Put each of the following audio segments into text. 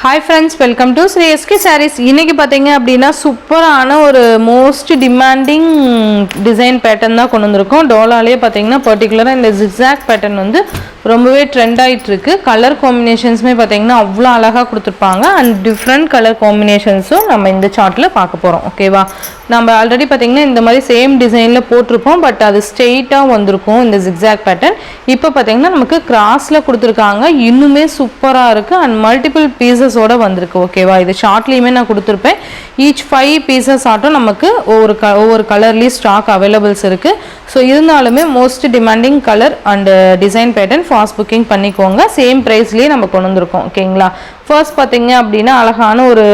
Hi friends, welcome to Sri SK Sarees. இன்னைக்கு பாத்தீங்க அப்படினா சூப்பரான ஒரு மோஸ்ட் டிமாண்டிங் டிசைன் பேட்டர்ன் தான் கொண்டு வந்திருக்கோம். டோலாலே பாத்தீங்கன்னா பர்టిక్యులரா இந்த zigzag பேட்டர்ன் வந்து ரொம்பவே ட்ரெண்ட் ஆயிட்டு இருக்கு. கலர் காம்பினேஷன்ஸ்மே பாத்தீங்கன்னா அவ்வளவு அழகா கொடுத்திருப்பாங்க and different கலர் காம்பினேஷன்ஸும் நம்ம இந்த சார்ட்ல பார்க்க போறோம். ஓகேவா? நம்ம ஆல்ரெடி பாத்தீங்கன்னா இந்த மாதிரி சேம் டிசைன்ல போட்டுருப்போம். பட் அது ஸ்ட்ரெயிட்டா வந்திருக்கும் இந்த zigzag பேட்டர்ன். இப்போ பாத்தீங்கன்னா நமக்கு கிராஸ்ல கொடுத்திருக்காங்க. இன்னுமே சூப்பரா இருக்கு and multiple pieces ஓட வந்திருக்கு. ஓகேவா? இது ஷார்ட்லயுமே நான் கொடுத்திருப்பேன். each 5 pieces ஆட்டும் நமக்கு ஒவ்வொரு கலர்லயே ஸ்டாக் அவைலபிள்ஸ் இருக்கு. ஸோ இருந்தாலுமே most demanding colour and design pattern fast booking பண்ணிக்கோங்க. சேம் ப்ரைஸ்லேயே நம்ம கொண்டு வந்திருக்கோம். ஓகேங்களா? ஃபர்ஸ்ட் பார்த்தீங்க அப்படின்னா அழகான ஒரு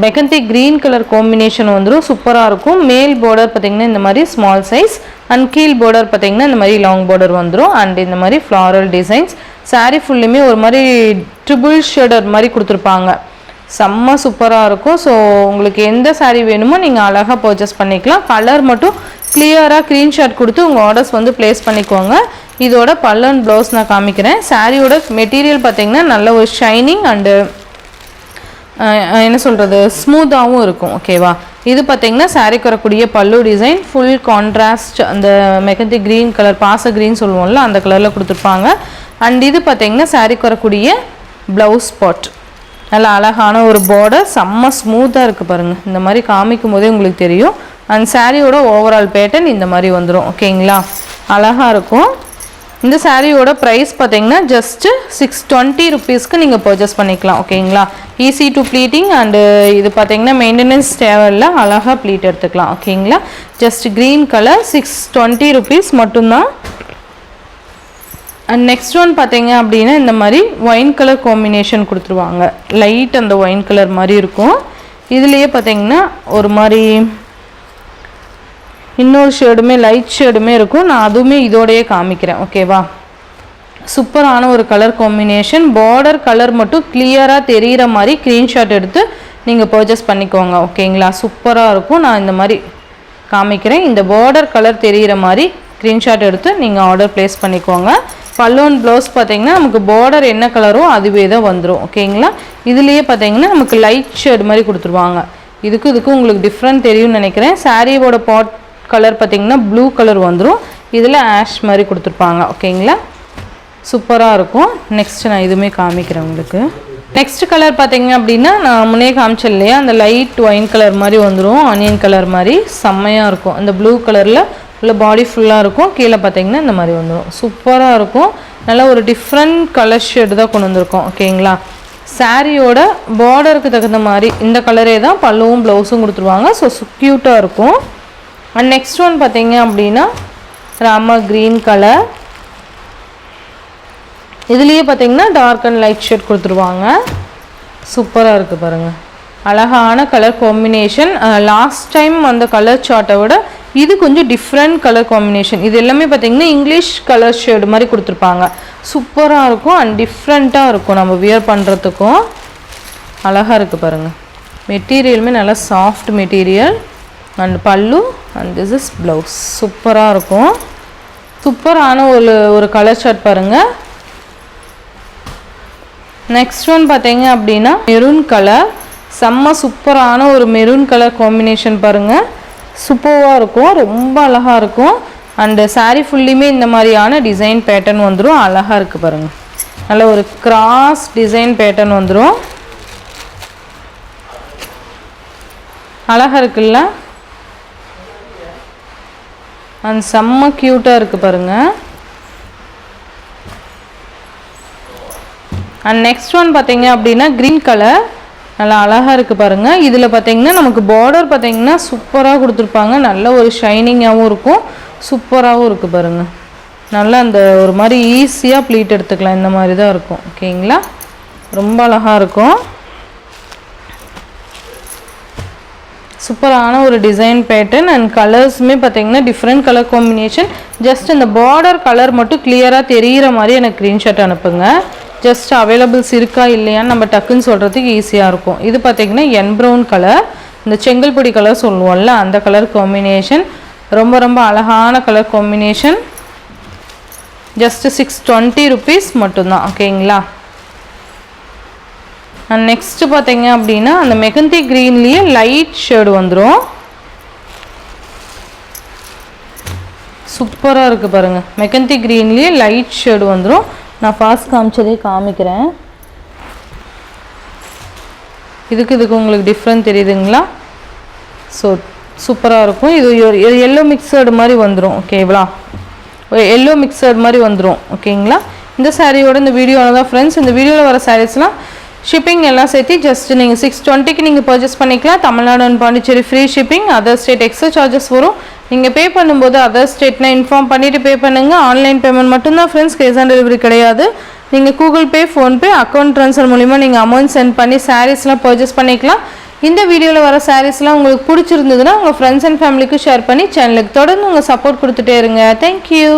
மெகந்தி கிரீன் கலர் காம்பினேஷன் வந்துடும். சூப்பராக இருக்கும். மேல் பார்டர் பார்த்தீங்கன்னா இந்த மாதிரி ஸ்மால் சைஸ் அண்ட் கீழ் பார்டர் பார்த்தீங்கன்னா இந்த மாதிரி லாங் பார்டர் வந்துடும் அண்ட் இந்த மாதிரி ஃப்ளாரல் டிசைன்ஸ். சாரீ ஃபுல்லுமே ஒரு மாதிரி ட்ரிபிள் ஷேடர் மாதிரி கொடுத்துருப்பாங்க. செம்ம சூப்பராக இருக்கும். ஸோ உங்களுக்கு எந்த சாரீ வேணுமோ நீங்கள் அழகாக பர்ச்சேஸ் பண்ணிக்கலாம். கலர் மட்டும் கிளியராக ஸ்க்ரீன்ஷாட் கொடுத்து உங்கள் ஆர்டர்ஸ் வந்து ப்ளேஸ் பண்ணிக்கோங்க. இதோட பல்லு அண்ட் ப்ளவுஸ் நான் காமிக்கிறேன். சாரியோட மெட்டீரியல் பார்த்தீங்கன்னா நல்ல ஒரு ஷைனிங் அண்டு என்ன சொல்கிறது ஸ்மூத்தாகவும் இருக்கும். ஓகேவா? இது பார்த்தீங்கன்னா சாரீக்கு வரக்கூடிய பல்லு டிசைன் ஃபுல் கான்ட்ராஸ்ட் அந்த மெகந்தி க்ரீன் கலர் பாச க்ரீன் சொல்லுவோம்ல அந்த கலரில் கொடுத்துருப்பாங்க. அண்ட் இது பார்த்தீங்கன்னா சாரீக்கு வரக்கூடிய ப்ளவுஸ் பாட் நல்லா அழகான ஒரு பார்டர் செம்ம ஸ்மூத்தாக இருக்குது பாருங்கள். இந்த மாதிரி காமிக்கும் போதே உங்களுக்கு தெரியும். அண்ட் சாரியோட ஓவரால் பேட்டர்ன் இந்த மாதிரி வந்துடும். ஓகேங்களா? அழகாக இருக்கும். இந்த சாரியோட ப்ரைஸ் பார்த்தீங்கன்னா ஜஸ்ட்டு 620 ருபீஸ்க்கு நீங்கள் பர்ச்சேஸ் பண்ணிக்கலாம். ஓகேங்களா? ஈஸி டு ப்ளீட்டிங் அண்டு இது பார்த்தீங்கன்னா மெயின்டெனன்ஸ் தேவையில்லை. அழகாக ப்ளீட் எடுத்துக்கலாம். ஓகேங்களா? ஜஸ்ட் க்ரீன் கலர் 620 ருபீஸ் மட்டும்தான். அண்ட் நெக்ஸ்ட் ஒன் பார்த்தீங்க அப்படின்னா இந்த மாதிரி ஒயின் கலர் காம்பினேஷன் கொடுத்துருவாங்க. லைட் அந்த ஒயின் கலர் மாதிரி இருக்கும். இதுலேயே பார்த்தீங்கன்னா ஒரு மாதிரி இன்னொரு ஷேடுமே லைட் ஷேடுமே இருக்கும். நான் அதுவுமே இதோடையே காமிக்கிறேன். ஓகேவா? சூப்பரான ஒரு கலர் காம்பினேஷன். பார்டர் கலர் மட்டும் கிளியராக தெரிகிற மாதிரி ஸ்க்ரீன்ஷாட் எடுத்து நீங்கள் பர்ச்சேஸ் பண்ணிக்கோங்க. ஓகேங்களா? சூப்பராக இருக்கும். நான் இந்த மாதிரி காமிக்கிறேன். இந்த பார்டர் கலர் தெரிகிற மாதிரி ஸ்க்ரீன்ஷாட் எடுத்து நீங்கள் ஆர்டர் ப்ளேஸ் பண்ணிக்கோங்க. பல்லு அண்ட் ப்ளவுஸ் பார்த்தீங்கன்னா நமக்கு பார்டர் என்ன கலரோ அதுவே தான் வந்துடும். ஓகேங்களா? இதுலேயே பார்த்தீங்கன்னா நமக்கு லைட் ஷேட் மாதிரி கொடுத்துருவாங்க. இதுக்கும் உங்களுக்கு டிஃப்ரெண்ட் தெரியும்னு நினைக்கிறேன். சாரியோட பாட் கலர் பார்த்தீங்கன்னா ப்ளூ கலர் வந்துடும். இதில் ஆஷ் மாதிரி கொடுத்துருப்பாங்க. ஓகேங்களா? சூப்பராக இருக்கும். நெக்ஸ்ட் நான் இதுவுமே காமிக்கிறேன் உங்களுக்கு. நெக்ஸ்ட் கலர் பார்த்தீங்க அப்படின்னா நான் முன்னே காமிச்சேன் இல்லையா அந்த லைட் ஒயின் கலர் மாதிரி வந்துடும். ஆனியன் கலர் மாதிரி செம்மையாக இருக்கும். அந்த ப்ளூ கலரில் உள்ள பாடி ஃபுல்லாக இருக்கும். கீழே பார்த்தீங்கன்னா இந்த மாதிரி வந்துடும். சூப்பராக இருக்கும். நல்லா ஒரு டிஃப்ரெண்ட் கலர் ஷேடு தான் கொண்டு வந்திருக்கோம். ஓகேங்களா? சாரியோட பார்டருக்கு தகுந்த மாதிரி இந்த கலரே தான் பல்லுவும் ப்ளவுஸும் கொடுத்துருவாங்க. ஸோ க்யூட்டாக இருக்கும். அண்ட் நெக்ஸ்ட் ஒன் பார்த்தீங்க அப்படின்னா ராமா க்ரீன் கலர். இதுலேயே பார்த்தீங்கன்னா டார்க் அண்ட் லைட் ஷேட் கொடுத்துருவாங்க. சூப்பராக இருக்குது பாருங்கள். அழகான கலர் காம்பினேஷன். லாஸ்ட் டைம் அந்த கலர் சார்ட்டை விட இது கொஞ்சம் டிஃப்ரெண்ட் கலர் காம்பினேஷன். இது எல்லாமே பார்த்தீங்கன்னா இங்கிலீஷ் கலர் ஷேடு மாதிரி கொடுத்துருப்பாங்க. சூப்பராக இருக்கும் அண்ட் டிஃப்ரெண்ட்டாக இருக்கும். நம்ம வியர் பண்ணுறதுக்கும் அழகாக இருக்குது பாருங்கள். மெட்டீரியலுமே நல்லா சாஃப்ட் மெட்டீரியல் அண்ட் பல்லு அண்ட் திஸ் இஸ் ப்ளவுஸ். சூப்பராக இருக்கும். சூப்பரான ஒரு கலர் ஷர்ட் பாருங்கள். நெக்ஸ்ட் ஒன் பார்த்தீங்க அப்படின்னா மெரூன் கலர். செம்ம சூப்பரான ஒரு மெரூன் கலர் காம்பினேஷன் பாருங்கள். சூப்பராக இருக்கும். ரொம்ப அழகாக இருக்கும். அண்டு சாரீ ஃபுல்லுமே இந்த மாதிரியான டிசைன் பேட்டர்ன் வந்துடும். அழகாக இருக்குது பாருங்கள். நல்ல ஒரு கிராஸ் டிசைன் பேட்டர்ன் வந்துடும். அழகாக இருக்குல்ல? அண்ட் செம்ம க்யூட்டாக இருக்குது பாருங்கள். அண்ட் நெக்ஸ்ட் ஒன் பார்த்தீங்க அப்படின்னா க்ரீன் கலர். நல்லா அழகாக இருக்குது பாருங்கள். இதில் பார்த்தீங்கன்னா நமக்கு பார்டர் பார்த்தீங்கன்னா சூப்பராக கொடுத்துருப்பாங்க. நல்ல ஒரு ஷைனிங்காகவும் இருக்கும். சூப்பராகவும் இருக்குது பாருங்கள். நல்லா அந்த ஒரு மாதிரி ஈஸியாக ப்ளீட் எடுத்துக்கலாம். இந்த மாதிரி தான் இருக்கும். ஓகேங்களா? ரொம்ப அழகாக இருக்கும். சூப்பரான ஒரு டிசைன் பேட்டர்ன் அண்ட் கலர்ஸுமே பார்த்தீங்கன்னா டிஃப்ரெண்ட் கலர் காம்பினேஷன். ஜஸ்ட் இந்த பார்டர் கலர் மட்டும் கிளியராக தெரிகிற மாதிரி எனக்கு ஸ்க்ரீன்ஷாட் அனுப்புங்க. ஜஸ்ட் அவைலபிள்ஸ் இருக்கா இல்லையான்னு நம்ம டக்குன்னு சொல்கிறதுக்கு ஈஸியாக இருக்கும். இது பார்த்தீங்கன்னா என் ப்ரௌன் கலர், இந்த செங்கல்பொடி கலர் சொல்லுவோம்ல அந்த கலர் காம்பினேஷன். ரொம்ப ரொம்ப அழகான கலர் காம்பினேஷன். ஜஸ்ட் 620 ருபீஸ் மட்டும்தான். ஓகேங்களா? அண்ட் நெக்ஸ்ட் பார்த்தீங்க அப்படின்னா அந்த மெகந்தி க்ரீன்லேயே லைட் ஷேடு வந்துடும். சூப்பராக இருக்குது பாருங்கள். மெகந்தி க்ரீன்லேயே லைட் ஷேடு வந்துடும். நான் ஃபாஸ்ட் காமிச்சதே காமிக்கிறேன். இதுக்கு உங்களுக்கு டிஃப்ரெண்ட் தெரியுதுங்களா? ஸோ சூப்பராக இருக்கும். இது எல்லோ மிக்சடு மாதிரி வந்துடும். ஓகேங்களா? எல்லோ மிக்சடு மாதிரி வந்துடும். ஓகேங்களா? இந்த சாரியோட இந்த வீடியோவில் தான் ஃப்ரெண்ட்ஸ். இந்த வீடியோவில் வர சாரீஸ்லாம் ஷிப்பிங் எல்லாம் சேர்த்து ஜஸ்ட் நீங்கள் 620க்கு நீங்கள் பர்ச்சேஸ் பண்ணிக்கலாம். Tamil Nadu and Pondicherry free shipping. Other state extra charges வரும். நீங்கள் பே பண்ணும்போது அதர் ஸ்டேட்னா இன்ஃபார்ம் பண்ணிவிட்டு பே பண்ணுங்கள். ஆன்லைன் பேமெண்ட் மட்டும்தான் ஃப்ரெண்ட்ஸ், கேஷ் ஆன் டெலிவரி கிடையாது. நீங்கள் Google Pay, PhonePe, account transfer மூலிமா நீங்கள் அமௌண்ட் சென்ட் பண்ணி சாரீஸ்லாம் பர்ச்சேஸ் பண்ணிக்கலாம். இந்த வீடியோவில் வர சாரீஸ்லாம் உங்களுக்கு பிடிச்சிருந்ததுன்னா உங்கள் ஃப்ரெண்ட்ஸ் அண்ட் ஃபேமிலிக்கு ஷேர் பண்ணி சேனலுக்கு தொடர்ந்து உங்கள் சப்போர்ட் கொடுத்துட்டே இருங்க. தேங்க்யூ.